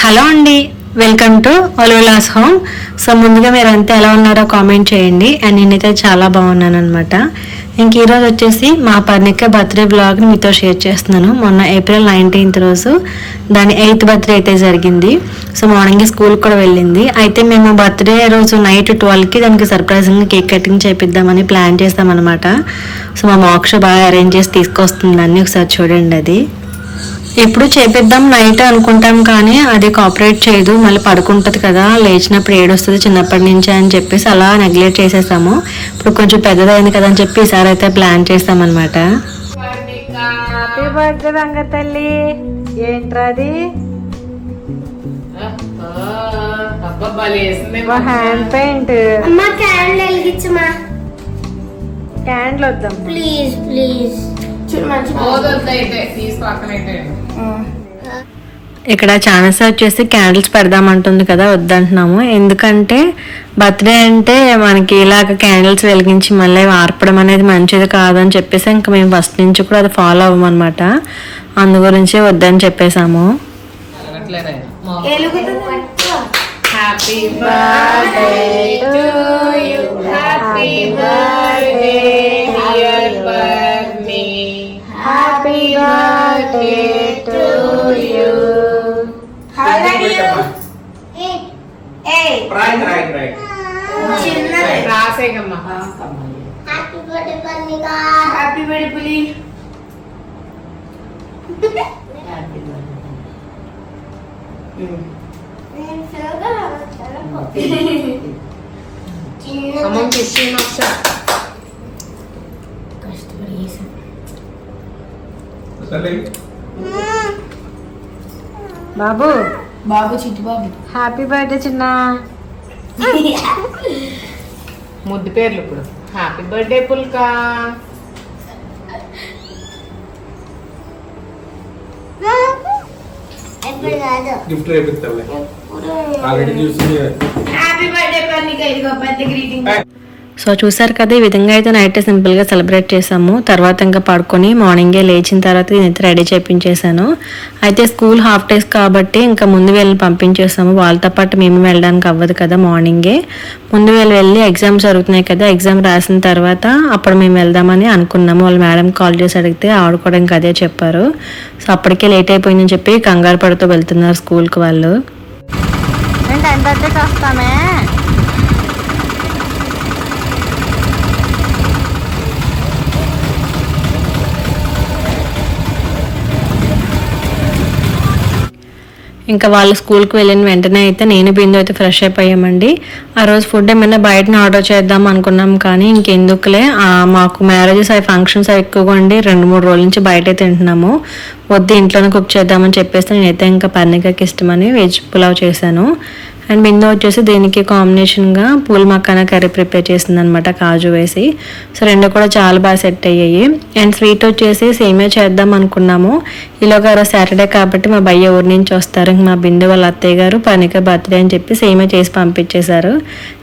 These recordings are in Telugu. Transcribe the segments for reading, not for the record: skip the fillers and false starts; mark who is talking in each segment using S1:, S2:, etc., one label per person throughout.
S1: హలో అండి, వెల్కమ్ టు ఒలోలాస్ హోమ్. సో ముందుగా మీరు అంతా ఎలా ఉన్నారో కామెంట్ చేయండి. అండ్ నేనైతే చాలా బాగున్నాను అనమాట. ఇంక ఈరోజు వచ్చేసి మా పర్ణిక బర్త్డే బ్లాగ్ని మీతో షేర్ చేస్తున్నాను. మొన్న ఏప్రిల్ 19th రోజు దాని 8th బర్త్డే అయితే జరిగింది. సో మార్నింగ్ స్కూల్కి కూడా వెళ్ళింది. అయితే మేము బర్త్డే రోజు నైట్ 12కి దానికి సర్ప్రైజింగ్ కేక్ కటింగ్ చేపిద్దామని ప్లాన్ చేస్తామన్నమాట. సో మా మోక్ష బాగా అరేంజ్ చేసి తీసుకొస్తుంది అన్నీ, ఒకసారి చూడండి. అది ఎప్పుడు చేపిద్దాం నైట్ అనుకుంటాం కానీ అది కోఆపరేట్ చేయదు, మళ్ళీ పడుకుంటుంది కదా, లేచినప్పుడు ఏడొస్తుంది చిన్నప్పటి నుంచి అని చెప్పేసి అలా నెగ్లెక్ట్ చేసేసాము. ఇప్పుడు కొంచెం పెద్దదైంది కదా అని చెప్పి ఈసారి అయితే ప్లాన్ చేస్తామన్నమాట. హ్యాపీ బర్త్డే రంగ తల్లి. ఏంట్రాది హ్యాండ్ పెయింట్. క్యాండిల్ వద్దాం
S2: ప్లీజ్ ప్లీజ్.
S1: ఇక్కడ ఛానల్స్ వచ్చేసి క్యాండిల్స్ పెడదామంటుంది కదా, వద్దంటున్నాము. ఎందుకంటే బర్త్డే అంటే మనకి ఇలాగ క్యాండిల్స్ వెలిగించి మళ్ళీ ఆర్పడం అనేది మంచిది కాదని చెప్పేసి ఇంకా మేము ఫస్ట్ నుంచి కూడా అది ఫాలో అవ్వమన్నమాట. అందు గురించి వద్దని చెప్పేసాము. Happy birthday to you, happy birthday dear Barni, happy birthday to you.
S2: రాసేగమ్మా. Happy birthday Parnika. Happy birthday పులి.
S1: బాబు
S2: బాబు చిట్టు బాబు
S1: హ్యాపీ బర్త్డే చిన్న.
S3: ముద్దు పేర్లు ఇప్పుడు. హ్యాపీ బర్త్డే పుల్కా.
S4: గిఫ్ట్ రేపిస్తాలే ఆల్రెడీ చూసి.
S2: Happy birthday Parnika. ఇదిగో పెద్ద గ్రీటింగ్.
S1: సో చూసారు కదా, ఈ విధంగా అయితే నైట్ సింపుల్గా సెలబ్రేట్ చేసాము. తర్వాత ఇంకా పడుకొని మార్నింగే లేచిన తర్వాత నేనైతే రెడీ చేయించేసాను. అయితే స్కూల్ హాఫ్ డేస్ కాబట్టి ఇంకా ముందు వెళ్ళి పంపించేసాము. వాళ్ళతో పాటు మేము వెళ్ళడానికి అవ్వదు కదా, మార్నింగే ముందు వెళ్ళి ఎగ్జామ్స్ జరుగుతున్నాయి కదా, ఎగ్జామ్ రాసిన తర్వాత అప్పుడు మేము వెళ్దామని అనుకున్నాము. వాళ్ళు మేడం కాల్ చేసి అడిగితే ఆవిడ కూడా ఇంకా అదే చెప్పారు. సో అప్పటికే లేట్ అయిపోయిందని చెప్పి కంగారు పడుతూ వెళ్తున్నారు స్కూల్కి వాళ్ళు. వస్తామే ఇంకా వాళ్ళు స్కూల్కి వెళ్ళిన వెంటనే అయితే నేను బిందు అయితే ఫ్రెష్ అయిపోయామండి. ఆ రోజు ఫుడ్ ఏమైనా బయటని ఆర్డర్ చేద్దాం అనుకున్నాం కానీ ఇంకెందుకులే, మాకు మ్యారేజెస్ అవి ఫంక్షన్స్ అవి ఎక్కువగా ఉండి 2-3 రోజుల నుంచి బయటే తింటున్నాము, వద్దు ఇంట్లోనే కుక్ చేద్దామని చెప్పేసి నేనైతే ఇంకా పర్ణికకి ఇష్టమని వెజ్ పులావ్ చేశాను. అండ్ బిందు వచ్చేసి దీనికి కాంబినేషన్గా పూల్ మక్కానా కర్రీ ప్రిపేర్ చేసింది అనమాట, కాజు వేసి. సో రెండు కూడా చాలా బాగా సెట్ అయ్యాయి. అండ్ స్వీట్ వచ్చేసి సేమియా చేద్దాం అనుకున్నాము. ఈలోగా సాటర్డే కాబట్టి మా భయ్య ఊరి నుంచి వస్తారు. మా బిందు వాళ్ళ అత్తయ్య గారు పర్ణిక బర్త్డే అని చెప్పి సేమియా చేసి పంపించేశారు.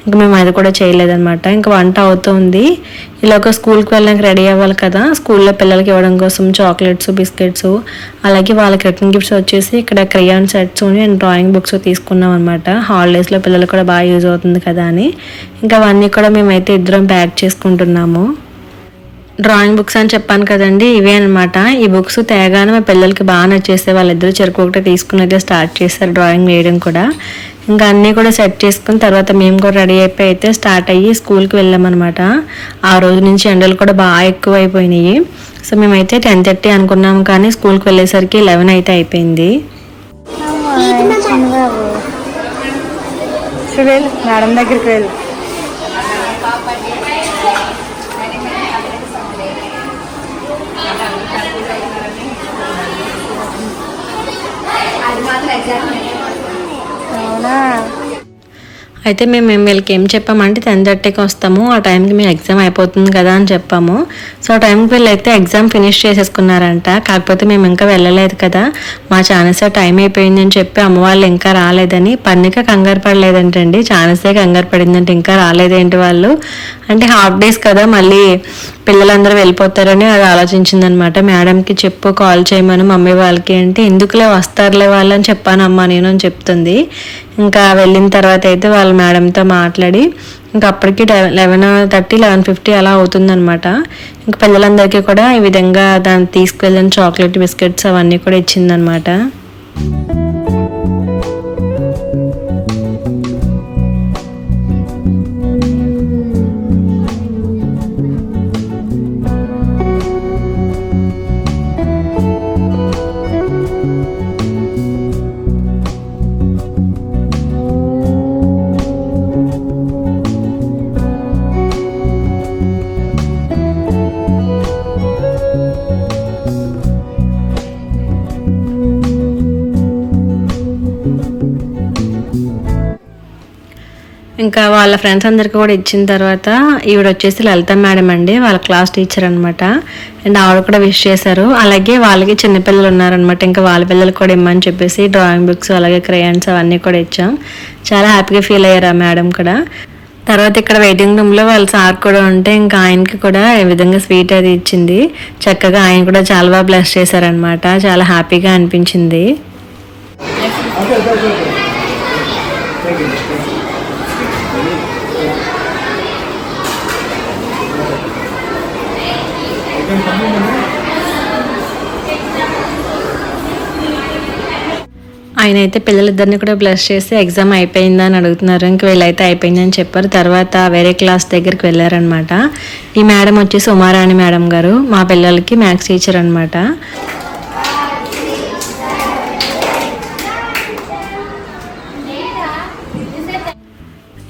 S1: ఇంకా మేము అది కూడా చేయలేదన్నమాట. ఇంకా వంట అవుతుంది. ఇలాగ స్కూల్కి వెళ్ళడానికి రెడీ అవ్వాలి కదా, స్కూల్లో పిల్లలకి ఇవ్వడం కోసం చాక్లెట్స్, బిస్కెట్స్, అలాగే వాళ్ళకి రిటర్న్ గిఫ్ట్స్ వచ్చేసి ఇక్కడ crayon sets and drawing books తీసుకున్నాం అనమాట. హాలిడేస్లో పిల్లలు కూడా బాగా యూజ్ అవుతుంది కదా అని ఇంకా అవన్నీ కూడా మేమైతే ఇద్దరం ప్యాక్ చేసుకుంటున్నాము. డ్రాయింగ్ బుక్స్ అని చెప్పాను కదండి, ఇవే అనమాట. ఈ బుక్స్ తేగానే మా పిల్లలకి బాగా నచ్చేస్తే వాళ్ళిద్దరూ చెరుకు ఒకటి తీసుకునేది స్టార్ట్ చేస్తారు డ్రాయింగ్ వేయడం కూడా. ఇంకా అన్నీ కూడా సెట్ చేసుకుని తర్వాత మేము కూడా రెడీ అయిపోయి అయితే స్టార్ట్ అయ్యి స్కూల్కి వెళ్ళామన్నమాట. ఆ రోజు నుంచి ఎండలు కూడా బాగా ఎక్కువ అయిపోయినాయి. సో మేమైతే 10:30 అనుకున్నాము కానీ స్కూల్కి వెళ్ళేసరికి 11 అయితే అయిపోయింది. మేడం దగ్గరికి వెళ్ళి అయితే మేము వీళ్ళకి ఏం చెప్పామంటే 10:30కి వస్తాము, ఆ టైంకి మేము ఎగ్జామ్ అయిపోతుంది కదా అని చెప్పాము. సో ఆ టైంకి వీళ్ళు అయితే ఎగ్జామ్ ఫినిష్ చేసేసుకున్నారంట. కాకపోతే మేము ఇంకా వెళ్ళలేదు కదా, మా చాలాసే టైం అయిపోయింది అని చెప్పి అమ్మ వాళ్ళు ఇంకా రాలేదని. పర్ణిక కంగారు పడలేదంటండి, చాలాసే కంగారు పడిందంటే ఇంకా రాలేదేంటి వాళ్ళు అంటే హాఫ్ డేస్ కదా మళ్ళీ పిల్లలందరూ వెళ్ళిపోతారని అది ఆలోచించిందనమాట. మేడంకి చెప్పు కాల్ చేయమని మమ్మీ వాళ్ళకి అంటే ఎందుకులే వస్తారులే వాళ్ళు అని చెప్పానమ్మా నేను అని చెప్తుంది. ఇంకా వెళ్ళిన తర్వాత అయితే వాళ్ళ మేడంతో మాట్లాడి ఇంకా అప్పటికి 11:30 11:50 అలా అవుతుందన్నమాట. ఇంకా పిల్లలందరికీ కూడా ఈ విధంగా దాన్ని తీసుకువెళ్ళిన చాక్లెట్ బిస్కెట్స్ అవన్నీ కూడా ఇచ్చిందనమాట. ఇంకా వాళ్ళ ఫ్రెండ్స్ అందరికీ కూడా ఇచ్చిన తర్వాత ఈవిడ వచ్చేసి లలిత మేడం అండి, వాళ్ళ క్లాస్ టీచర్ అనమాట. అండ్ ఆవిడ కూడా విష్ చేశారు. అలాగే వాళ్ళకి చిన్నపిల్లలు ఉన్నారనమాట, ఇంకా వాళ్ళ పిల్లలు కూడా ఇమ్మని చెప్పేసి డ్రాయింగ్ బుక్స్ అలాగే క్రేయాన్స్ అవన్నీ కూడా ఇచ్చాం. చాలా హ్యాపీగా ఫీల్ అయ్యారు ఆ మేడం కూడా. తర్వాత ఇక్కడ వెయిటింగ్ రూమ్లో వాళ్ళ సార్ కూడా ఉంటే ఇంకా ఆయనకి కూడా ఈ విధంగా స్వీట్ అది ఇచ్చింది. చక్కగా ఆయన కూడా చాలా బాగా బ్లెస్ చేశారనమాట. చాలా హ్యాపీగా అనిపించింది. ఆయన అయితే పిల్లలిద్దరిని కూడా బ్లెస్ చేసి ఎగ్జామ్ అయిపోయిందా అని అడుగుతున్నారు. ఇంక వీళ్ళైతే అయిపోయిందని చెప్పారు. తర్వాత వేరే క్లాస్ దగ్గరికి వెళ్ళారనమాట. ఈ మేడం వచ్చేసి ఉమారాణి మేడం గారు, మా పిల్లలకి మ్యాథ్స్ టీచర్ అనమాట.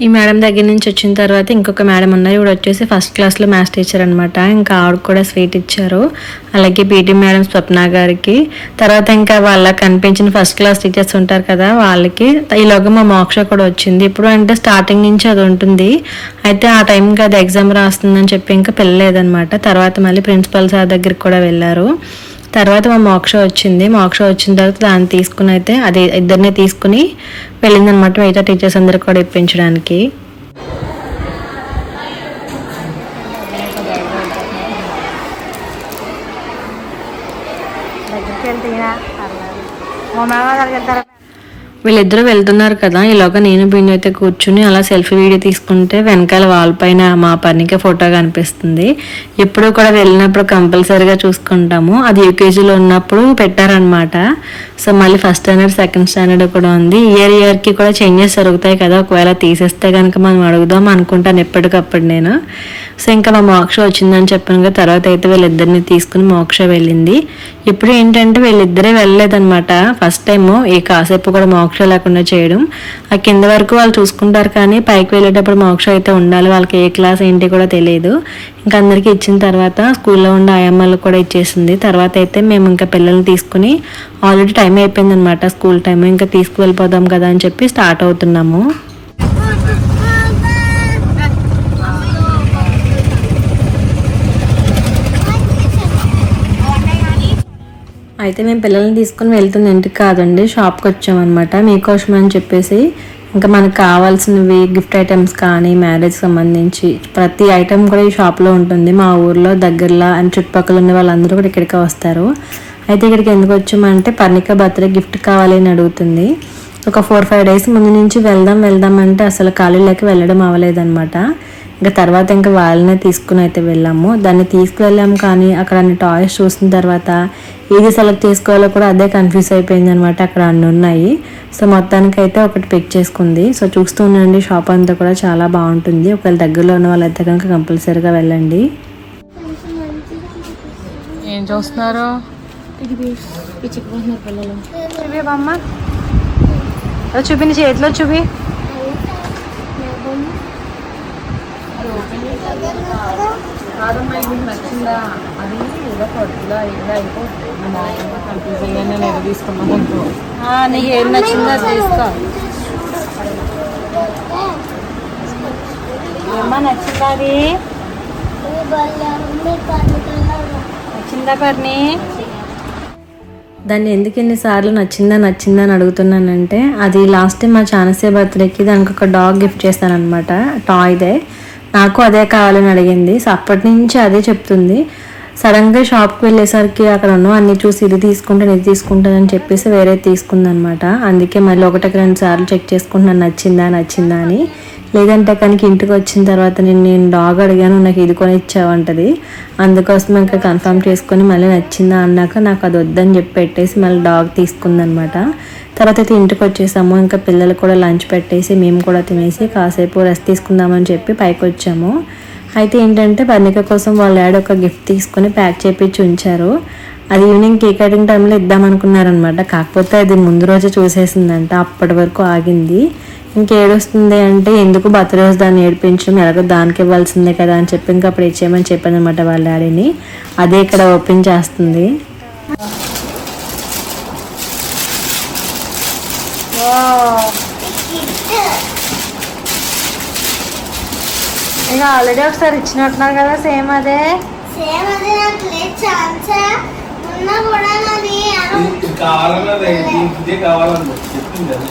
S1: ఈ మేడం దగ్గర నుంచి వచ్చిన తర్వాత ఇంకొక మేడం ఉన్నారు, ఇవిడ వచ్చేసి ఫస్ట్ క్లాస్లో మ్యాథ్స్ టీచర్ అనమాట. ఇంకా ఆవిడ కూడా స్వీట్ ఇచ్చారు. అలాగే పీటీ మేడం స్వప్న గారికి, తర్వాత ఇంకా వాళ్ళకి కనిపించిన ఫస్ట్ క్లాస్ టీచర్స్ ఉంటారు కదా వాళ్ళకి. ఈలోగా మా మోక్ష కూడా వచ్చింది. ఇప్పుడు అంటే స్టార్టింగ్ నుంచి అది ఉంటుంది, అయితే ఆ టైంకి అది ఎగ్జామ్ రాస్తుందని చెప్పి ఇంకా పిల్లలేదనమాట. తర్వాత మళ్ళీ ప్రిన్సిపల్ సార్ దగ్గరికి కూడా వెళ్ళారు. తర్వాత మా మోక్ష వచ్చింది. మోక్ష వచ్చిన తర్వాత దాన్ని తీసుకుని అయితే అది ఇద్దరిని తీసుకుని వెళ్ళిందనమాట మిగతా టీచర్స్ అందరు కూడా ఇప్పించడానికి. వీళ్ళిద్దరూ వెళ్తున్నారు కదా, ఈలోగా నేను బిందు అయితే కూర్చుని అలా సెల్ఫీ వీడియో తీసుకుంటే వెనకాల వాల్ పైన మా పర్ణిక ఫోటో కనిపిస్తుంది. ఎప్పుడు కూడా వెళ్ళినప్పుడు కంపల్సరీగా చూసుకుంటాము. అది యూకేజీలో ఉన్నప్పుడు పెట్టారనమాట. సో మళ్ళీ ఫస్ట్ స్టాండర్డ్ సెకండ్ స్టాండర్డ్ కూడా ఉంది. ఇయర్కి కూడా చేంజెస్ జరుగుతాయి కదా, ఒకవేళ తీసేస్తే కనుక మనం అడుగుదాం అనుకుంటాను ఎప్పటికప్పుడు నేను. సో ఇంకా మా మోక్ష వచ్చిందని చెప్పాను కదా, తర్వాత అయితే వీళ్ళిద్దరిని తీసుకుని మోక్ష వెళ్ళింది. ఇప్పుడు ఏంటంటే వీళ్ళిద్దరే వెళ్ళలేదనమాట. ఫస్ట్ టైము ఈ కాసేపు కూడా మోక్ష లేకుండా చేయడం. ఆ కింద వరకు వాళ్ళు చూసుకుంటారు కానీ పైకి వెళ్ళేటప్పుడు మోక్ష అయితే ఉండాలి. వాళ్ళకి ఏ క్లాస్ ఏంటి కూడా తెలియదు. ఇంకా అందరికీ ఇచ్చిన తర్వాత స్కూల్లో ఉండే ఆయమ్మలు కూడా ఇచ్చేసింది. తర్వాత అయితే మేము ఇంకా పిల్లల్ని తీసుకుని ఆల్రెడీ టైం అయిపోయింది అనమాట, స్కూల్ టైం. ఇంకా తీసుకువెళ్ళిపోదాం కదా అని చెప్పి స్టార్ట్ అవుతున్నాము. అయితే మేము పిల్లల్ని తీసుకుని వెళ్తున్న ఇంటికి కాదండి, షాప్కి వచ్చామన్నమాట మీకోసం అని చెప్పేసి. ఇంకా మనకు కావాల్సినవి గిఫ్ట్ ఐటమ్స్ కానీ మ్యారేజ్ సంబంధించి ప్రతి ఐటెం కూడా ఈ షాప్లో ఉంటుంది. మా ఊర్లో దగ్గరలో అండ్ చుట్టుపక్కల ఉన్న వాళ్ళందరూ కూడా ఇక్కడికి వస్తారు. అయితే ఇక్కడికి ఎందుకు వచ్చామంటే పర్ణిక బర్త్డే గిఫ్ట్ కావాలి అని అడుగుతుంది. ఒక 4-5 డేస్ ముందు నుంచి వెళ్దాం అంటే అసలు ఖాళీలోకి వెళ్ళడం అవ్వలేదన్నమాట. ఇంకా తర్వాత ఇంకా వాళ్ళనే తీసుకుని అయితే వెళ్ళాము. దాన్ని తీసుకువెళ్ళాము కానీ అక్కడ అన్ని టాయ్స్ చూసిన తర్వాత ఏది సెలెక్ట్ చేసుకోవాలో కూడా అదే కన్ఫ్యూజ్ అయిపోయింది అనమాట. అక్కడ అన్నీ ఉన్నాయి. సో మొత్తానికి అయితే ఒకటి పిక్ చేసుకుంది. సో చూస్తూ ఉండండి, షాప్ అంతా కూడా చాలా బాగుంటుంది. ఒకవేళ దగ్గరలో ఉన్న వాళ్ళైతే కనుక కంపల్సరీగా వెళ్ళండి.
S3: ఏం చూస్తున్నారు? చూపి చేతిలో చూపి. నచ్చిందా? అది ఏదో కొద్దిగా అయిపోతుంది. నేను ఏదో తీసుకున్నాను. నీకు ఏం నచ్చిందో అది తీసుకో.
S1: ఏమా నచ్చిందా అది? నచ్చిందా పర్ని? దాన్ని ఎందుకు ఎన్నిసార్లు నచ్చిందా నచ్చిందా అని అడుగుతున్నానంటే, అది లాస్ట్ టైం మా చానసే బర్త్డేకి దానికి ఒక డాగ్ గిఫ్ట్ చేస్తాను అనమాట, టాయ్దే. నాకు అదే కావాలని అడిగింది. సో అప్పటి నుంచి అదే చెప్తుంది. సడన్గా షాప్కి వెళ్ళేసరికి అక్కడ ఉన్నావు అన్ని చూసి ఇది తీసుకుంటానని చెప్పేసి వేరే తీసుకుందనమాట. అందుకే మళ్ళీ 1-2 సార్లు చెక్ చేసుకుంటున్నాను నచ్చిందా అని. లేదంటే కనుక ఇంటికి వచ్చిన తర్వాత నేను డాగ్ అడిగాను, నాకు ఇది కొని ఇచ్చావంటది. అందుకోసం ఇంకా కన్ఫర్మ్ చేసుకొని మళ్ళీ నచ్చిందా అన్నాక నాకు అది వద్దని చెప్పి పెట్టేసి మళ్ళీ డాగ్ తీసుకుందనమాట. తర్వాత అయితే ఇంటికి వచ్చేసాము. ఇంకా పిల్లలు కూడా లంచ్ పెట్టేసి మేము కూడా తినేసి కాసేపు రెస్ట్ తీసుకుందామని చెప్పి పైకి వచ్చాము. అయితే ఏంటంటే పర్ణిక కోసం వాళ్ళ డాడీ ఒక గిఫ్ట్ తీసుకొని ప్యాక్ చేయించి ఉంచారు. అది ఈవినింగ్ కేక్ కటింగ్ టైంలో ఇద్దామనుకున్నారనమాట. కాకపోతే అది ముందు రోజే చూసేసిందంట, అప్పటి వరకు ఆగింది. ఇంకేడొస్తుంది అంటే ఎందుకు బర్త్డే రోజు దాన్ని ఏడిపించడం, ఎలాగో దానికి ఇవ్వాల్సిందే కదా అని చెప్పి ఇంకా అప్పుడు ఇచ్చేయమని చెప్పాను అనమాట వాళ్ళ డాడీని. అదే ఇక్కడ ఓపెన్ చేస్తుంది. ఇంకా ఆల్రెడీ ఒకసారి ఇచ్చినట్టున్నారు కదా, సేమ్ అదే
S2: నాకు లేదు ఛాన్స్ ఉన్నా కూడా నాది
S4: కావాలన్నా చెప్పింది అది.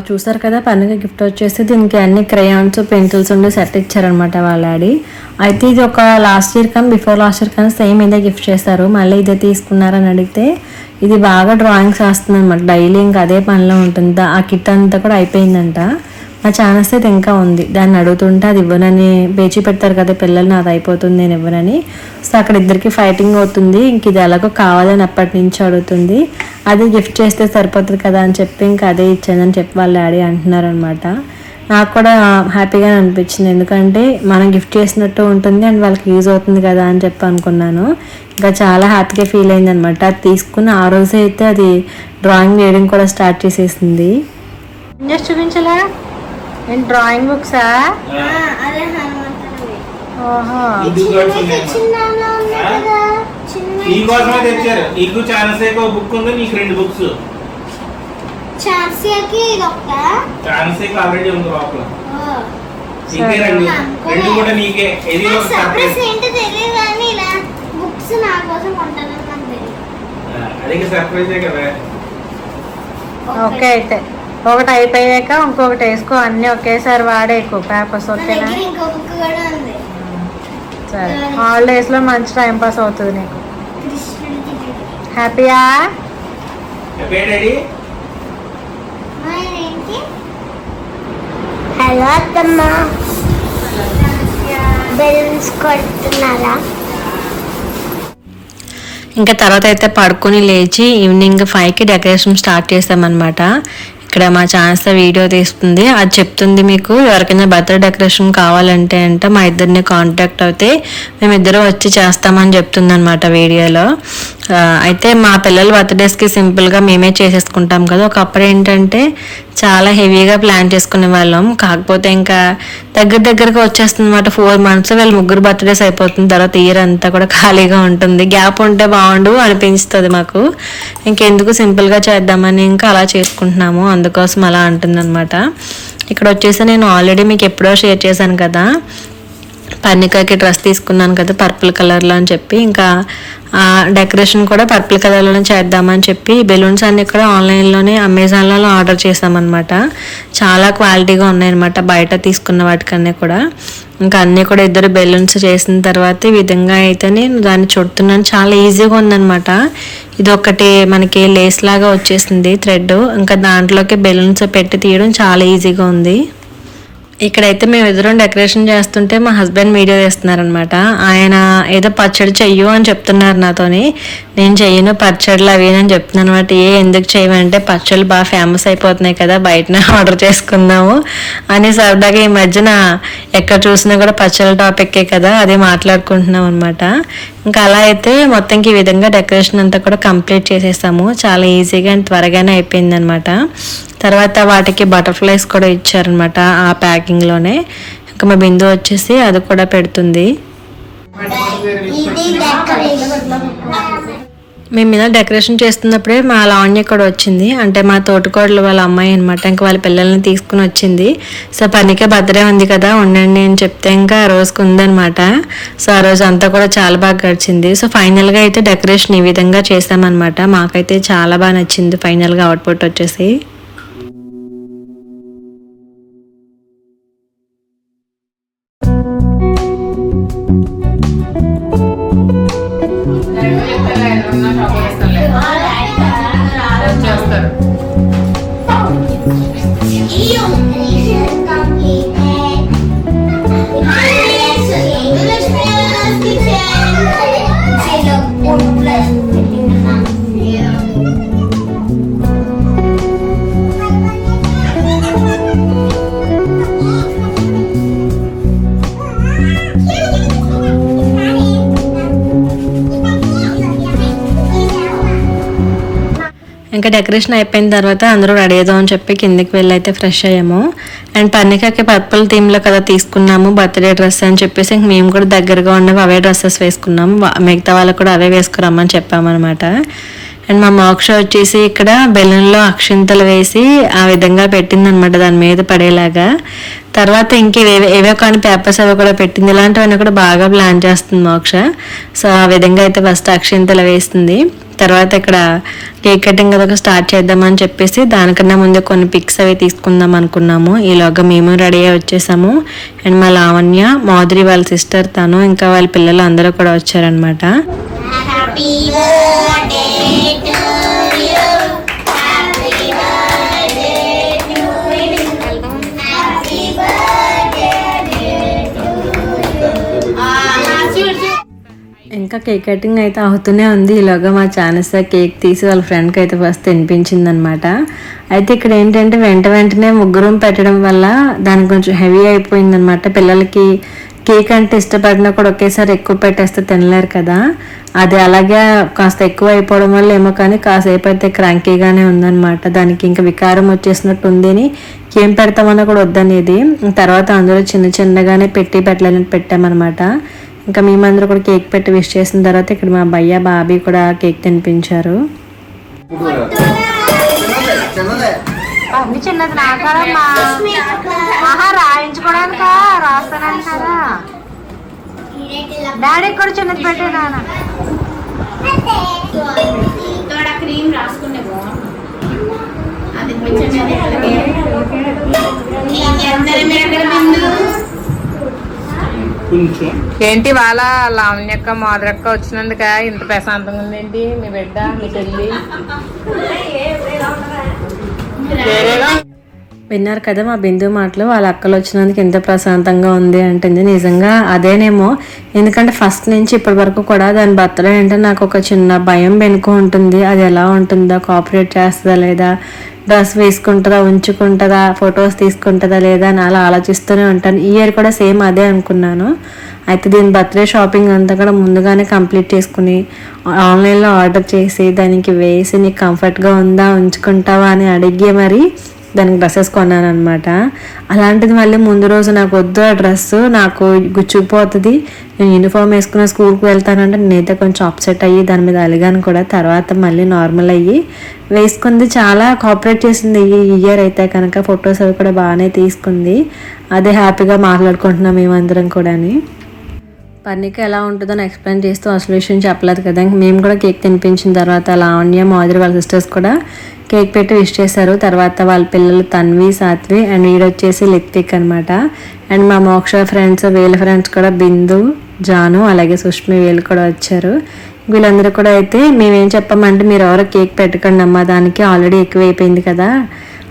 S1: చూసారు కదా పర్ణిక గిఫ్ట్ వచ్చేసి దీనికి అన్ని క్రయాన్స్ పెన్సిల్స్ ఉండి సెట్ ఇచ్చారనమాట వాళ్ళ డాడీ. అయితే ఇది ఒక లాస్ట్ ఇయర్ కానీ బిఫోర్ లాస్ట్ ఇయర్ కానీ సేమ్ ఇదే గిఫ్ట్ చేస్తారు. మళ్ళీ ఇదే తీసుకున్నారని అడిగితే ఇది బాగా డ్రాయింగ్స్ వేస్తుంది అనమాట. డైలీ ఇంకా అదే పనిలో ఉంటుంది. ఆ కిట్ అంతా కూడా అయిపోయిందంట. మా ఛానల్స్ అయితే ఇంకా ఉంది. దాన్ని అడుగుతుంటే అది ఇవ్వనని పేచీ పెడతారు కదా పిల్లలు, నాది అయిపోతుంది నేను ఇవ్వనని. సో అక్కడ ఇద్దరికి ఫైటింగ్ అవుతుంది. ఇంక ఇది ఎలాగో కావాలని అప్పటి నుంచి అడుగుతుంది. అది గిఫ్ట్ చేస్తే సరిపోతుంది కదా అని చెప్పి ఇంకా అదే ఇచ్చానని చెప్పి వాళ్ళ డాడీ అంటున్నారనమాట. నాకు కూడా హ్యాపీగా అనిపించింది, ఎందుకంటే మనం గిఫ్ట్ చేసినట్టు ఉంటుంది అండ్ వాళ్ళకి యూజ్ అవుతుంది కదా అని చెప్పి అనుకున్నాను. ఇంకా చాలా హ్యాపీగా ఫీల్ అయింది అనమాట. అది తీసుకున్న ఆ రోజే అయితే అది డ్రాయింగ్ వేయడం కూడా స్టార్ట్ చేసేసింది. జస్ట్ చూపించలా డ్రాయింగ్ బుక్సా?
S4: నీకోసమే తెచ్చారు. నీకు ఛానసేకి ఒక బుక్ ఉంది, నీకు 2 బుక్స్.
S2: ఛాన్సీకి
S4: ఛానసేకి ఆల్రెడీ ఉంది లోపల. నీకే 2 కూడా నీకే. ఇది ఒక సర్ప్రైజ్.
S2: ఏంటో తెలియదు కానీ ఇలా బుక్స్ నా కోసం కొంటానని నాకు తెలియదు.
S4: అదే సర్ప్రైజే కదా.
S1: ఓకే అయితే ఒకటి అయిపోయాక ఇంకొకటి వేసుకో, అన్ని ఒకేసారి వాడేకు పేపర్స్. ఓకేనా?
S2: ఇంకో బుక్ కూడా ఉంది.
S1: సరే, హాలిడేస్ లో మంచి టైం పాస్ అవుతుంది నీకు. హ్యాపీయా?
S2: హలో అత్తమ్మ, బెలూన్స్ కొడుతున్నారా?
S1: ఇంకా తర్వాత అయితే పడుకొని లేచి ఈవినింగ్ 5కి డెకరేషన్ స్టార్ట్ చేస్తామన్నమాట. ఇక్కడ మా ఛానల్స్ వీడియో తీస్తుంది. అది చెప్తుంది మీకు ఎవరికైనా బర్త్డే డెకరేషన్ కావాలంటే అంటే మా ఇద్దరిని కాంటాక్ట్ అయితే మేమిద్దరం వచ్చి చేస్తామని చెప్తుంది అనమాట వీడియోలో. అయితే మా పిల్లల బర్త్డేస్కి సింపుల్గా మేమే చేసేసుకుంటాం కదా. ఒకప్పుడు ఏంటంటే చాలా హెవీగా ప్లాన్ చేసుకునే వాళ్ళం. కాకపోతే ఇంకా దగ్గరగా వచ్చేస్తుంది అనమాట. 4 months వీళ్ళు 3 బర్త్డేస్ అయిపోతుంది. తర్వాత ఇయర్ అంతా కూడా ఖాళీగా ఉంటుంది. గ్యాప్ ఉంటే బాగుండు అనిపిస్తుంది మాకు. ఇంకెందుకు సింపుల్గా చేద్దామని ఇంకా అలా చేసుకుంటున్నాము. అందుకోసం అలా అంటుంది అనమాట. ఇక్కడ వచ్చేసి నేను ఆల్రెడీ మీకు ఎప్పుడో షేర్ చేశాను కదా, పర్ణికకి డ్రెస్ తీసుకున్నాను కదా పర్పుల్ కలర్లో అని చెప్పి. ఇంకా డెకరేషన్ కూడా పర్పుల్ కలర్లోనే చేద్దామని చెప్పి బెలూన్స్ అన్ని కూడా ఆన్లైన్లోనే అమెజాన్లో ఆర్డర్ చేసామన్నమాట. చాలా క్వాలిటీగా ఉన్నాయన్నమాట బయట తీసుకున్న వాటికన్నా కూడా. ఇంకా అన్నీ కూడా ఇద్దరు బెలూన్స్ చేసిన తర్వాత ఈ విధంగా అయితే నేను దాన్ని చుడుతున్నాను. చాలా ఈజీగా ఉందన్నమాట. ఇది ఒకటి మనకి లేస్ లాగా వచ్చేసింది థ్రెడ్. ఇంకా దాంట్లోకి బెలూన్స్ పెట్టి తీయడం చాలా ఈజీగా ఉంది. ఇక్కడైతే మేము ఎదురు డెకరేషన్ చేస్తుంటే మా హస్బెండ్ వీడియో చేస్తున్నారనమాట. ఆయన ఏదో పచ్చడి చెయ్యు అని చెప్తున్నారు నాతోని. నేను చెయ్యను పచ్చళ్ళు అవి అని చెప్తున్నాను అనమాట. ఎందుకు చేయమంటే పచ్చళ్ళు బాగా ఫేమస్ అయిపోతున్నాయి కదా, బయటనే ఆర్డర్ చేసుకుందాము అని సరదాగా ఈ మధ్యన ఎక్కడ చూసినా కూడా పచ్చళ్ళ టాపిక్కే కదా, అదే మాట్లాడుకుంటున్నాం అనమాట. ఇంకా అలా అయితే మొత్తంకి ఈ విధంగా డెకరేషన్ అంతా కూడా కంప్లీట్ చేసేసాము. చాలా ఈజీగా అండ్ త్వరగానే అయిపోయింది అనమాట. తర్వాత వాటికి బటర్ఫ్లైస్ కూడా ఇచ్చారనమాట ఆ ప్యాకింగ్లోనే. ఇంకా మా బిందు వచ్చేసి అది కూడా పెడుతుంది.
S2: ఇది డెకరేషన్
S1: మేము ఇలా డెకరేషన్ చేస్తున్నప్పుడే మా లావణ్య కూడా వచ్చింది, అంటే మా తోటికోడలు వాళ్ళ అమ్మాయి అనమాట. ఇంకా వాళ్ళ పిల్లల్ని తీసుకుని వచ్చింది. సో పనికి బర్త్డే ఉంది కదా ఉండండి అని చెప్తే ఇంకా ఆ రోజుకి ఉందనమాట. సో ఆ రోజు అంతా కూడా చాలా బాగా గడిచింది. సో ఫైనల్గా అయితే డెకరేషన్ ఈ విధంగా చేసామన్నమాట. మాకైతే చాలా బాగా నచ్చింది ఫైనల్గా అవుట్పుట్ వచ్చేసి.
S3: చేస్తారు.
S1: ఇంకా డెకరేషన్ అయిపోయిన తర్వాత అందరూ రెడీ అవుదాం అని చెప్పి కిందికి వెళ్ళి అయితే ఫ్రెష్ అయ్యాము. అండ్ పర్ణికకి పర్పుల్ థీమ్లో కదా తీసుకున్నాము బర్త్డే డ్రెస్ అని చెప్పేసి ఇంక మేము కూడా దగ్గరగా ఉన్నవి అవే డ్రెస్సెస్ వేసుకున్నాము. మిగతా వాళ్ళకు కూడా అవే వేసుకురమ్మని చెప్పామన్నమాట. అండ్ మా మోక్ష వచ్చేసి ఇక్కడ బెలూన్లో అక్షింతలు వేసి ఆ విధంగా పెట్టిందనమాట దాని మీద పడేలాగా. తర్వాత ఏవో కానీ పేపర్స్ అవి కూడా పెట్టింది. ఇలాంటివన్నీ కూడా బాగా ప్లాన్ చేస్తుంది మోక్ష. సో ఆ విధంగా అయితే ఫస్ట్ అక్షింతలు వేస్తుంది. తర్వాత ఇక్కడ కేక్ కటింగ్ అదొక స్టార్ట్ చేద్దామని చెప్పేసి దానికన్నా ముందే కొన్ని పిక్స్ అవి తీసుకుందాం అనుకున్నాము. ఈలోగా మేము రెడీ అయ్యి వచ్చేసాము. అండ్ మా లావణ్య, మాధురి వాళ్ళ సిస్టర్, తను ఇంకా వాళ్ళ పిల్లలు అందరూ కూడా వచ్చారనమాట. ఇంకా కేక్ కటింగ్ అయితే అవుతూనే ఉంది. ఈలోగా మా ఛానల్స్ కేక్ తీసి వాళ్ళ ఫ్రెండ్కి అయితే ఫస్ట్ తినిపించింది అనమాట. అయితే ఇక్కడ ఏంటంటే వెంటనే ముగ్గురం పెట్టడం వల్ల దానికి కొంచెం హెవీ అయిపోయింది అనమాట. పిల్లలకి కేక్ అంటే ఇష్టపడినా కూడా ఒకేసారి ఎక్కువ పెట్టేస్తే తినలేరు కదా. అది అలాగే కాస్త ఎక్కువ అయిపోవడం వల్ల ఏమో కానీ కాసేపు అయితే క్రాంకీగానే ఉందన్నమాట. దానికి ఇంకా వికారం వచ్చేసినట్టు ఉంది అని ఏం పెడతామన్నా కూడా వద్దనేది. తర్వాత అందరూ చిన్నగానే పెట్టలేని పెట్టామన్నమాట. ఇంకా మేమందరూ కూడా కేక్ పెట్టి విష్ చేసిన తర్వాత ఇక్కడ మా భయ్య బాబీ కూడా కేక్ తినిపించారు.
S3: అన్ని చిన్నది నాకారమ్మా రాయించుకోవడానిక రాస్తానంటారా? డాడీ కూడా చిన్నది పెట్టే నాన్న. క్రీమ్ రాసుకునే ఏంటి వాళ్ళ లావణ్యక్క మాధురక్క వచ్చినందుక ఇంత ప్రశాంతంగా ఉందేంటి మీ బిడ్డ మీ చెల్లి?
S1: విన్నారు కదా మా బిందు మాటలు. వాళ్ళ అక్కలు వచ్చినందుకు ఎంత ప్రశాంతంగా ఉంది అంటుంది. నిజంగా అదేనేమో, ఎందుకంటే ఫస్ట్ నుంచి ఇప్పటి వరకు కూడా దాని బర్త్డే అంటే నాకు ఒక చిన్న భయం వెనుక ఉంటుంది. అది ఎలా ఉంటుందా, కోఆపరేట్ చేస్తుందా లేదా, డ్రెస్ వేసుకుంటుందా, ఉంచుకుంటుందా, ఫొటోస్ తీసుకుంటుందా లేదా అని అలా ఆలోచిస్తూనే ఉంటాను. ఈ ఇయర్ కూడా సేమ్ అదే అనుకున్నాను. అయితే దీని బర్త్డే షాపింగ్ అంతా కూడా ముందుగానే కంప్లీట్ చేసుకుని ఆన్లైన్లో ఆర్డర్ చేసి దానికి వేసి నీకు కంఫర్ట్గా ఉందా, ఉంచుకుంటావా అని అడిగి మరి దానికి డ్రెస్సెస్ కొన్నాను అనమాట. అలాంటిది మళ్ళీ ముందు రోజు నాకు వద్దు ఆ డ్రెస్సు, నాకు గుచ్చుకుపోతుంది, నేను యూనిఫామ్ వేసుకుని స్కూల్కి వెళ్తానంటే నేనైతే కొంచెం అప్సెట్ అయ్యి దాని మీద అలిగాను కూడా. తర్వాత మళ్ళీ నార్మల్ అయ్యి వేసుకుంది. చాలా కోఆపరేట్ చేసింది ఈ ఇయర్ అయితే కనుక. ఫొటోస్ అవి కూడా బాగానే తీసుకుంది. అదే హ్యాపీగా మాట్లాడుకుంటున్నాం మేమందరం కూడా. పర్ణిక ఎలా ఉంటుందో ఎక్స్ప్లెయిన్ చేస్తూ అసలు విషయం చెప్పలేదు కదా. మేము కూడా కేక్ తినిపించిన తర్వాత లావణ్య, మాధురి వాళ్ళ సిస్టర్స్ కూడా కేక్ పెట్టి విష్ చేశారు. తర్వాత వాళ్ళ పిల్లలు తన్వి, సాత్వి అండ్ వీడొచ్చేసి లిత్విక్ అనమాట. అండ్ మా మోక్ష ఫ్రెండ్స్, వీళ్ళ ఫ్రెండ్స్ కూడా బిందు, జాను అలాగే సుష్మి వీళ్ళు కూడా వచ్చారు. వీళ్ళందరూ కూడా అయితే మేమేం చెప్పామంటే మీరు ఎవరో కేక్ పెట్టకండి అమ్మా, దానికి ఆల్రెడీ ఎక్కువైపోయింది కదా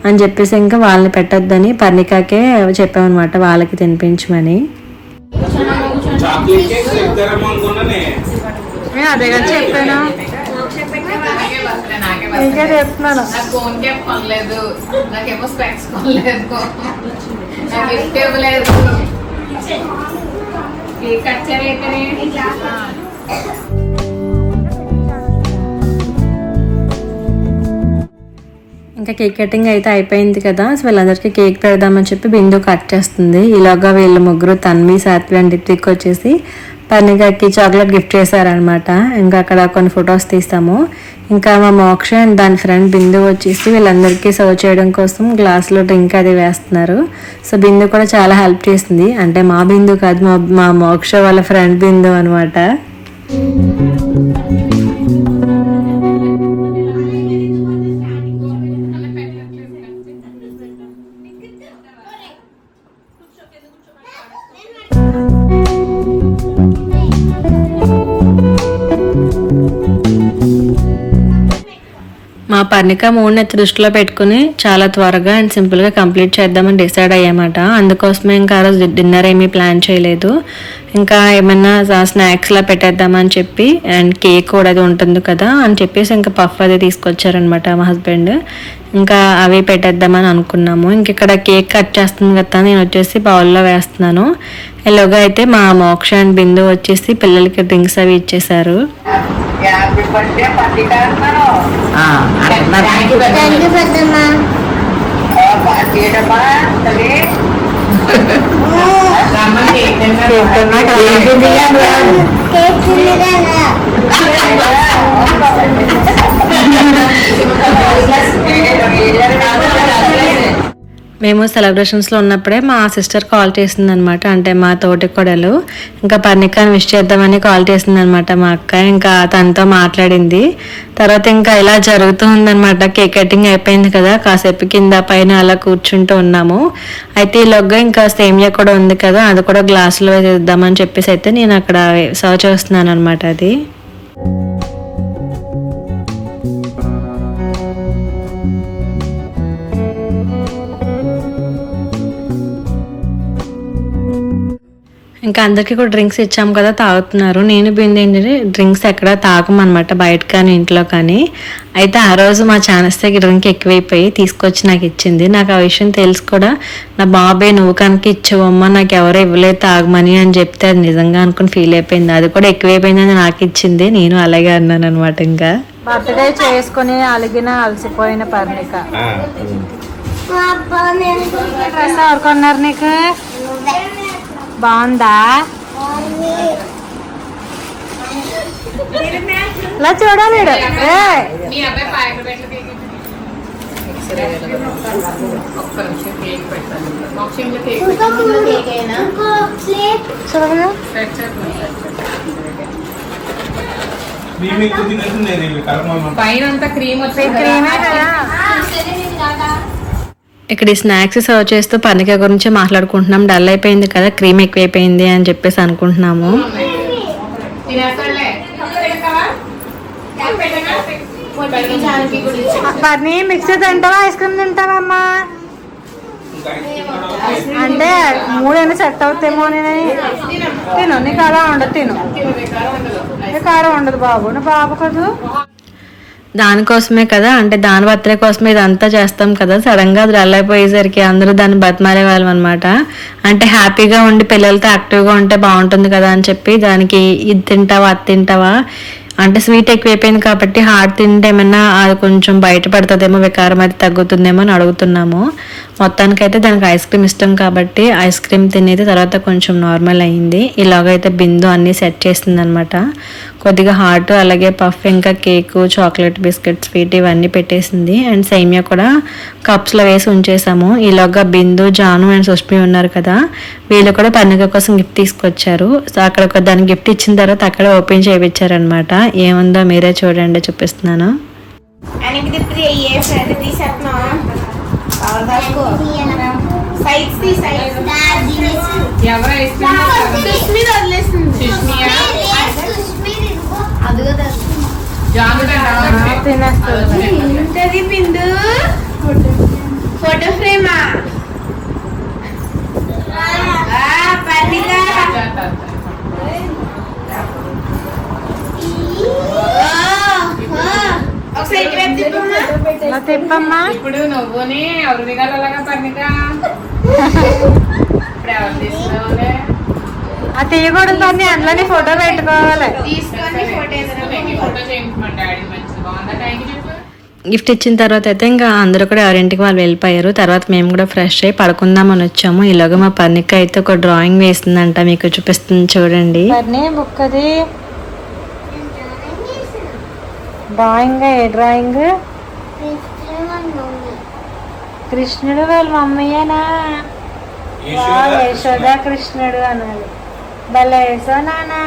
S1: అని చెప్పేసి ఇంకా వాళ్ళని పెట్టొద్దని పర్ణికాకే చెప్పామన్నమాట, వాళ్ళకి తినిపించమని.
S3: అదే కదా చెప్పాను. ఇంకా చెప్తున్నాను, నాకు ఫోన్ క్యాప్ కొనలేదు, నాకేమో స్పెక్స్ కొనలేదు, నాకు గిఫ్ట్ ఇవ్వలేదు. కేక్ కట్ చేయలేకనే.
S1: ఇంకా కేక్ కటింగ్ అయితే అయిపోయింది కదా, సో వీళ్ళందరికీ కేక్ పెడదామని చెప్పి బిందు కట్ చేస్తుంది. ఈలోగా వీళ్ళు ముగ్గురు తన్వి, సాత్వి అండ్ రిత్విక్ వచ్చేసి పర్ణికకి చాక్లెట్ గిఫ్ట్ చేశారనమాట. ఇంకా అక్కడ కొన్ని ఫొటోస్ తీస్తాము. ఇంకా మా మోక్ష అండ్ దాని ఫ్రెండ్ బిందు వచ్చేసి వీళ్ళందరికీ సర్వ్ చేయడం కోసం గ్లాస్లో డ్రింక్ అది వేస్తున్నారు. సో బిందు కూడా చాలా హెల్ప్ చేసింది. అంటే మా బిందు కాదు, మా మోక్ష వాళ్ళ ఫ్రెండ్ బిందు అనమాట. మా పర్ణిక మూడ్ని దృష్టిలో పెట్టుకుని చాలా త్వరగా అండ్ సింపుల్గా కంప్లీట్ చేద్దామని డిసైడ్ అయ్యామాట. అందుకోసమే ఇంకా ఆ రోజు డిన్నర్ ఏమీ ప్లాన్ చేయలేదు. ఇంకా ఏమన్నా స్నాక్స్లా పెట్టేద్దామని చెప్పి అండ్ కేక్ కూడా అది ఉంటుంది కదా అని చెప్పేసి ఇంకా పఫ్ అది తీసుకొచ్చారనమాట మా హస్బెండ్. ఇంకా అవి పెట్టేద్దామని అనుకున్నాము. ఇంక ఇక్కడ కేక్ కట్ చేస్తుంది కదా, నేను వచ్చేసి బౌల్లో వేస్తున్నాను. ఎలాగో అయితే మా మోక్ష అండ్ బిందు వచ్చేసి పిల్లలకి డ్రింక్స్ అవి ఇచ్చేసారు. మేము సెలబ్రేషన్స్లో ఉన్నప్పుడే మా సిస్టర్ కాల్ చేసింది అనమాట. అంటే మా తోటి కొడలు ఇంకా పర్ణికాని విష్ చేద్దామని కాల్ చేసింది అనమాట మా అక్క. ఇంకా తనతో మాట్లాడింది. తర్వాత ఇంకా ఇలా జరుగుతూ ఉందనమాట. కేక్ కటింగ్ అయిపోయింది కదా, కాసేపు కింద పైన అలా కూర్చుంటూ ఉన్నాము. అయితే ఈలోగా ఇంకా సేమియా కూడా ఉంది కదా, అది కూడా గ్లాసులో వేద్దామని చెప్పేసి అయితే నేను అక్కడ సర్వ్ చేస్తున్నాను అనమాట. అది ఇంకా అందరికీ కూడా డ్రింక్స్ ఇచ్చాము కదా, తాగుతున్నారు. నేను బిందు ఏంటంటే డ్రింక్స్ ఎక్కడ తాగమన్నమాట, బయట కానీ ఇంట్లో కానీ. అయితే ఆ రోజు మా ఛానల్స్కి డ్రింక్ ఎక్కువైపోయి తీసుకొచ్చి నాకు ఇచ్చింది. నాకు ఆ విషయం తెలుసు కూడా, నా బాబాయ్ నువ్వు కనుక ఇచ్చావమ్మా, నాకు ఎవరో ఇవ్వలేదు తాగమని అని చెప్తే అది నిజంగా అనుకుని ఫీల్ అయిపోయింది. అది కూడా ఎక్కువైపోయిందని నాకు ఇచ్చింది. నేను అలాగే అన్నాను అనమాట. ఇంకా
S5: బర్త్డే చేసుకుని అలిగిన అలసిపోయిన పర్ణిక. డ్రెస్ ఎవరు కొన్నారు నీకు? బాగుందా? ఇలా చూడాలి.
S3: మీ అబ్బాయి పాయలు పెట్టి ఒక్క నిమిషం కేక్ పెట్టాలి. మోక్షంలో కేక్
S5: చూడగా
S3: పైన అంతా క్రీమ్
S5: క్రీమే కదా.
S1: ఇక్కడ ఈ స్నాక్స్ సర్వ్ చేస్తూ పర్ణిక గురించి మాట్లాడుకుంటున్నాం. డల్ అయిపోయింది కదా, క్రీమ్ ఎక్కువైపోయింది అని చెప్పేసి అనుకుంటున్నాము.
S5: పర్ణి మిక్సీ తింటావా, ఐస్ క్రీమ్ తింటావా అమ్మా? అంటే మూడైనా సెట్ అవుతామో. నేను తిను, నీకు అలా ఉండదు. తిను, నీకు కారం ఉండదు బాబు. నువ్వు బాబు కదా.
S1: దానికోసమే కదా, అంటే దాని బర్త్డే కోసమే ఇదంతా చేస్తాం కదా. సడన్గా అది డల్ అయిపోయేసరికి అందరూ దాన్ని బతిమాలే వాళ్ళం అనమాట. అంటే హ్యాపీగా ఉండి పిల్లలతో యాక్టివ్గా ఉంటే బాగుంటుంది కదా అని చెప్పి దానికి ఇది తింటావా అది తింటావా అంటే స్వీట్ ఎక్కువైపోయింది కాబట్టి హాట్ తింటే ఏమన్నా అది కొంచెం బయటపడుతుందేమో, వికారం అయితే తగ్గుతుందేమో అని అడుగుతున్నాము. మొత్తానికైతే దానికి ఐస్ క్రీమ్ ఇష్టం కాబట్టి ఐస్ క్రీమ్ తినేది తర్వాత కొంచెం నార్మల్ అయ్యింది. ఇలాగైతే బిందు అన్నీ సెట్ చేసింది అనమాట. కొద్దిగా హాట్, అలాగే పఫ్, ఇంకా కేకు, చాక్లెట్, బిస్కెట్, స్వీట్ ఇవన్నీ పెట్టేసింది. అండ్ సేమియా కూడా కప్స్లో వేసి ఉంచేసాము. ఈలోగా బిందు, జాను అండ్ సుష్మి ఉన్నారు కదా, వీళ్ళు కూడా పండుగ కోసం గిఫ్ట్ తీసుకొచ్చారు. సో అక్కడ దానికి గిఫ్ట్ ఇచ్చిన తర్వాత అక్కడ ఓపెన్ చేయించారనమాట. ఏముందో మీరే చూడండి, చూపిస్తున్నాను.
S2: ఫోటో ఫ్రేమా
S5: తిప్పమ్మా.
S3: ఇప్పుడు నువ్వుని ఎవరు దిగాలలాగా పర్ణిక
S5: అది తీయకూడదు పని, అందులోనే ఫోటో పెట్టుకోవాలి.
S3: తీసుకొని ఫోటో చేయించమండి డాడీ. మంచిది, బాగుందా? థ్యాంక్ యూ చెప్పు.
S1: గిఫ్ట్ ఇచ్చిన తర్వాత అయితే ఇంకా అందరూ కూడా ఎవరింటికి వాళ్ళు వెళ్ళిపోయారు. తర్వాత మేము కూడా ఫ్రెష్ అయ్యి పడుకుందామని వచ్చాము. ఇలాగ మా పర్ణిక అయితే ఒక డ్రాయింగ్ వేసిందంట, మీకు చూపిస్తుంది చూడండి.
S5: బుక్ అది డ్రాయింగ్. ఏ డ్రాయింగ్? కృష్ణుడు వాళ్ళ మమ్మీయేనా? యశోద కృష్ణుడు అనాలి. భలే వేసో నానా,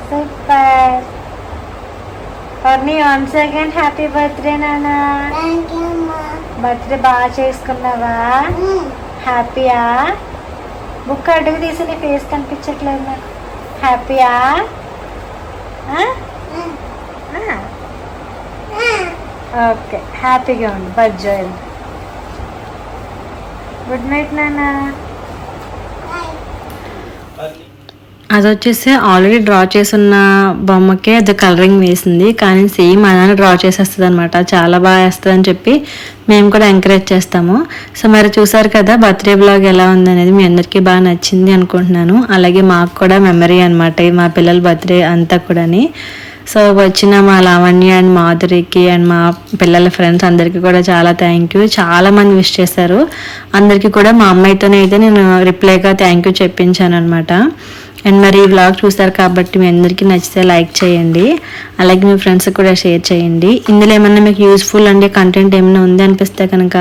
S5: super. Parni once again happy birthday నానా. బర్త్డే బాగా చేసుకున్నావా? హ్యాపీయా? బుక్ అడుగు తీసి నీ ఫేస్ కనిపించట్లేదు నాకు. హ్యాపీయా? ఓకే, హ్యాపీగా ఉంది. బర్త్డే. గుడ్ నైట్ నానా.
S1: అది వచ్చేసి ఆల్రెడీ డ్రా చేసున్న బొమ్మకే అది కలరింగ్ వేసింది, కానీ సేమ్ అలానే డ్రా చేసేస్తుంది అనమాట. చాలా బాగా వేస్తుంది అని చెప్పి మేము కూడా ఎంకరేజ్ చేస్తాము. సో మరి చూసారు కదా బర్త్డే బ్లాగ్ ఎలా ఉందనేది, మీ అందరికీ బాగా నచ్చింది అనుకుంటున్నాను. అలాగే మాకు కూడా మెమరీ అనమాట మా పిల్లల బర్త్డే అంతా కూడాని. సో వచ్చిన మా లావణ్య అండ్ మాధురికి అండ్ మా పిల్లల ఫ్రెండ్స్ అందరికీ కూడా చాలా థ్యాంక్ యూ. చాలామంది విష్ చేశారు. అందరికీ కూడా మా అమ్మాయితోనే అయితే నేను రిప్లైగా థ్యాంక్ యూ చెప్పించాను అనమాట. అండ్ మరి ఈ వ్లాగ్ చూస్తారు కాబట్టి మీ అందరికీ నచ్చితే లైక్ చేయండి, అలాగే మీ ఫ్రెండ్స్కి కూడా షేర్ చేయండి. ఇందులో ఏమన్నా మీకు యూస్ఫుల్ అండి కంటెంట్ ఏమైనా ఉంది అనిపిస్తే కనుక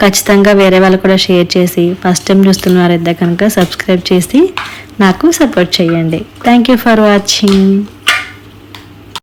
S1: ఖచ్చితంగా వేరే వాళ్ళు కూడా షేర్ చేసి, ఫస్ట్ టైం చూస్తున్నారు అయితే కనుక సబ్స్క్రైబ్ చేసి నాకు సపోర్ట్ చేయండి. Thank you for watching.